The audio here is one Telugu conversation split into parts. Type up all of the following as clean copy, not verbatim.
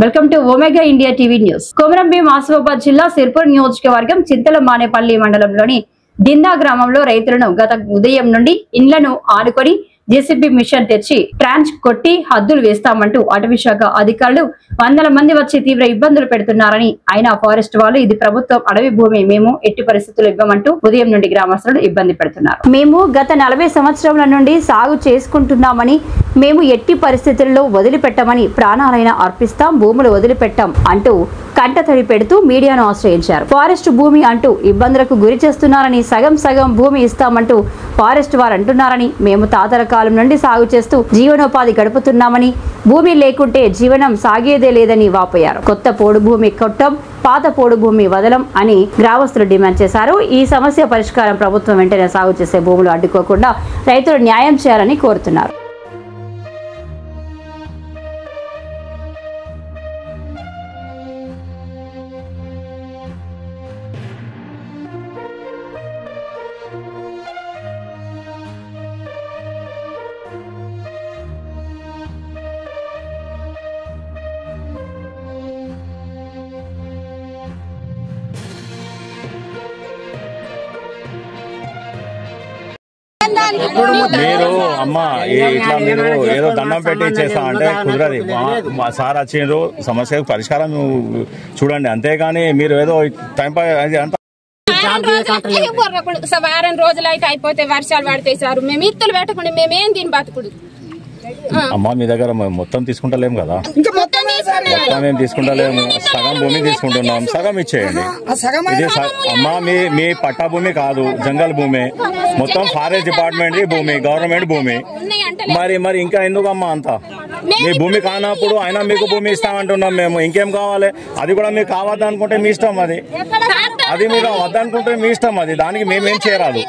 Welcome to Omega India TV news. Komaram Bheem Asifabad జిల్లా సిర్పూర్ నియోజకవర్గం చింతలమానేపల్లి మండలంలోని దిందా గ్రామంలో రైతులను గత ఉదయం నుండి ఇండ్లను ఆనుకొని జేసీబీ మిషన్ తెచ్చి ట్రాన్స్ కొట్టి హద్దులు వేస్తామంటూ అటవీశాఖ అధికారులు వందల మంది వచ్చి తీవ్ర ఇబ్బందులు పెడుతున్నారని, అయినా ఫారెస్ట్ వాళ్ళు ఇది ప్రభుత్వం అడవి భూమి, మేము ఎట్టి పరిస్థితులు ఇవ్వమంటూ ఉదయం నుండి గ్రామస్తులు ఇబ్బంది పెడుతున్నారు. మేము గత 40 సంవత్సరాల నుండి సాగు చేసుకుంటున్నామని, మేము ఎట్టి పరిస్థితుల్లో వదిలిపెట్టమని, ప్రాణాలైనా అర్పిస్తాం, భూములు వదిలిపెట్టాం అంటూ కంటతడి పెడుతూ మీడియాను ఆశ్రయించారు. ఫారెస్ట్ భూమి అంటూ ఇబ్బందులకు గురి చేస్తున్నారని, సగం సగం భూమి ఇస్తామంటూ ఫారెస్ట్ వారు అంటున్నారని, మేము తాతల కాలం నుండి సాగు చేస్తూ జీవనోపాధి గడుపుతున్నామని, భూమి లేకుంటే జీవనం సాగేదే లేదని వాపోయారు. కొత్త పోడు భూమి కొట్టం, పాత పోడు భూమి వదలం అని గ్రామస్తులు డిమాండ్ చేశారు. ఈ సమస్య పరిష్కారం ప్రభుత్వం వెంటనే సాగు చేసే భూములు అడ్డుకోకుండా రైతులు న్యాయం చేయాలని కోరుతున్నారు. మీరు అమ్మా ఇట్లా మీరు ఏదో దండం పెట్టి చేస్తా అంటే కుదరది. మా సార్ వచ్చిండ్రు, సమస్యకు పరిష్కారం చూడండి, అంతేగాని మీరు ఏదో టైం అంత వారం రోజులు అయితే అయిపోతే వర్షాలు పడతాయి సార్. మేము ఇత్తులు పెట్టకుండా మేమేం దీని బతుకుడు. అమ్మా మీ దగ్గర మొత్తం తీసుకుంటలేము కదా, మొత్తం ఏం తీసుకుంటలేము, సగం భూమి తీసుకుంటున్నాం, సగం ఇచ్చేయండి. ఇది అమ్మా మీ పట్టా భూమి కాదు, జంగల్ భూమి, మొత్తం ఫారెస్ట్ డిపార్ట్మెంట్ భూమి, గవర్నమెంట్ భూమి. మరి ఇంకా ఎందుకమ్మా అంతా? మీ భూమి కానప్పుడు అయినా మీకు భూమి ఇస్తామంటున్నాం మేము, ఇంకేం కావాలి? అది కూడా మీకు కావద్దనుకుంటే మీ ఇష్టం, అది మీరు వద్దనుకుంటే మీ ఇష్టం, అది దానికి మేమేం చేయరాదు.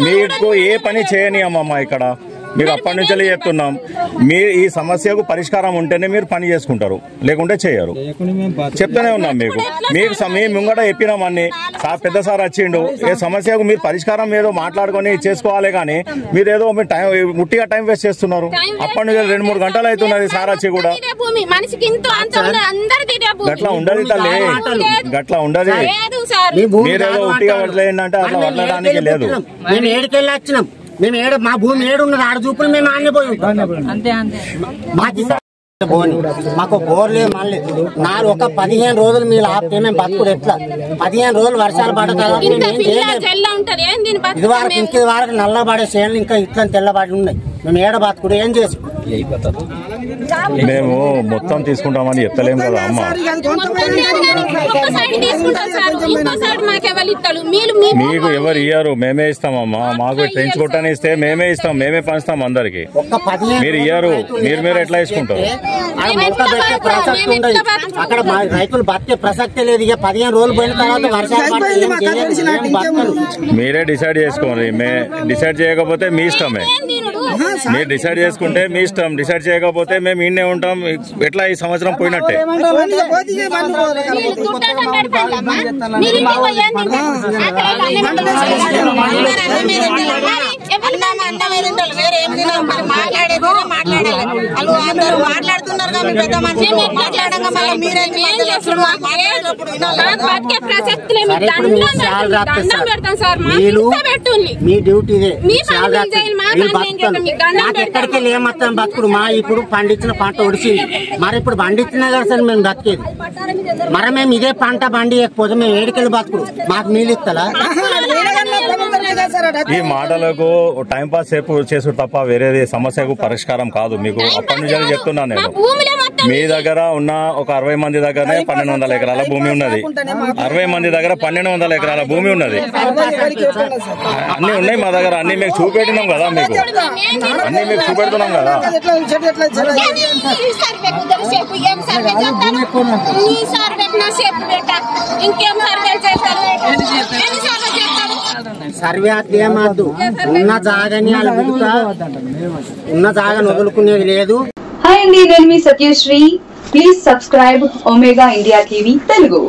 మీకు ఏ పని చేయని అమ్మమ్మ ఇక్కడ మీకు అప్పటి నుంచి చెప్తున్నాం. మీరు ఈ సమస్యకు పరిష్కారం ఉంటేనే మీరు పని చేసుకుంటారు, లేకుంటే చేయరు. చెప్తూనే ఉన్నాం మీకు మేము ముంగట చెప్పినాం అన్ని. పెద్ద సార్ వచ్చిండు, ఏ సమస్యకు మీరు పరిష్కారం ఏదో మాట్లాడుకొని చేసుకోవాలి, కానీ మీరు ఏదో ముట్టిగా టైం వేస్ట్ చేస్తున్నారు. అప్పటి నుంచి 2-3 గంటలు అవుతున్నది సార్ వచ్చి కూడా. గట్లా ఉండదు తల్లి, గట్లా ఉండదు. మీరేదో ఉట్టిగా వదిలేయండి అంటే అట్లా వదలడానికి లేదు. మేము మా భూమి ఏడున్నది, ఆడ చూపులు మేము ఆడిపోయి మాకు బోర్లే. మళ్ళీ ఒక 15 రోజులు మీరు ఆపితే మేము బతుకుడు ఎట్లా? 15 రోజులు వర్షాలు పడతారు. ఇది వరకు నల్లబడే చేయాలి, ఇంకా ఇట్లా తెల్లబడి ఉన్నాయి. మేము ఏడ బతుకుడు ఏం చేసి మేము మొత్తం తీసుకుంటామని చెప్తలేము కదా అమ్మ. మీకు ఎవరు ఇయ్యారు, మేమే ఇస్తామమ్మా. మాకు ట్రెంచ్ కొట్టని ఇస్తే మేమే ఇస్తాం, మేమే పంచుతాం అందరికి. మీరు ఇయ్యారు, మీరు ఎట్లా వేసుకుంటారు? ప్రసక్తి ఉండదు అక్కడ, రైతులు బతికే ప్రసక్తే లేదు. ఇక 15 రోజులు పోయిన తర్వాత వర్షాలు మీరే డిసైడ్ చేసుకోండి. డిసైడ్ చేయకపోతే మీ ఇష్టమే. మీరు డిసైడ్ చేసుకుంటే మీ ఇష్టం, డిసైడ్ చేయకపోతే మేము ఇన్నే ఉంటాం. ఎట్లా ఈ సంవత్సరం పోయినట్టే. మీ డ్యూటీ ఎక్కడికి లేమత్తాం బతుకుడు. మా ఇప్పుడు పండించిన పంట ఒడిచింది, మరి ఇప్పుడు పండించినా కదా సార్ మేము బతికేది. మరి మేము ఇదే పంట పండియకపోతే మేము ఏడికెళ్ళి బతుకుడు, మాకు నీళ్ళు ఇస్తారా? ఈ మాటలకు టైం పాస్ చేసుడు తప్ప వేరేది సమస్యకు పరిష్కారం కాదు. మీకు అప్పటి నుంచి చెప్తున్నాను నేను. మీ దగ్గర ఉన్న ఒక 60 మంది దగ్గరనే 1200 ఎకరాల భూమి ఉన్నది. 60 మంది దగ్గర 1200 ఎకరాల భూమి ఉన్నది. అన్ని ఉన్నాయి మా దగ్గర, అన్ని మీకు చూపెట్టినాం కదా, మీకు అన్ని మీకు చూపెడుతున్నాం కదా. సర్వే ఏమద్దు, ఉన్న జాగాని ఉన్న జాగాని వదులుకునేది లేదు. హాయ్ అండి, నేను మీ Satyasri. Please subscribe Omega India TV Telugu.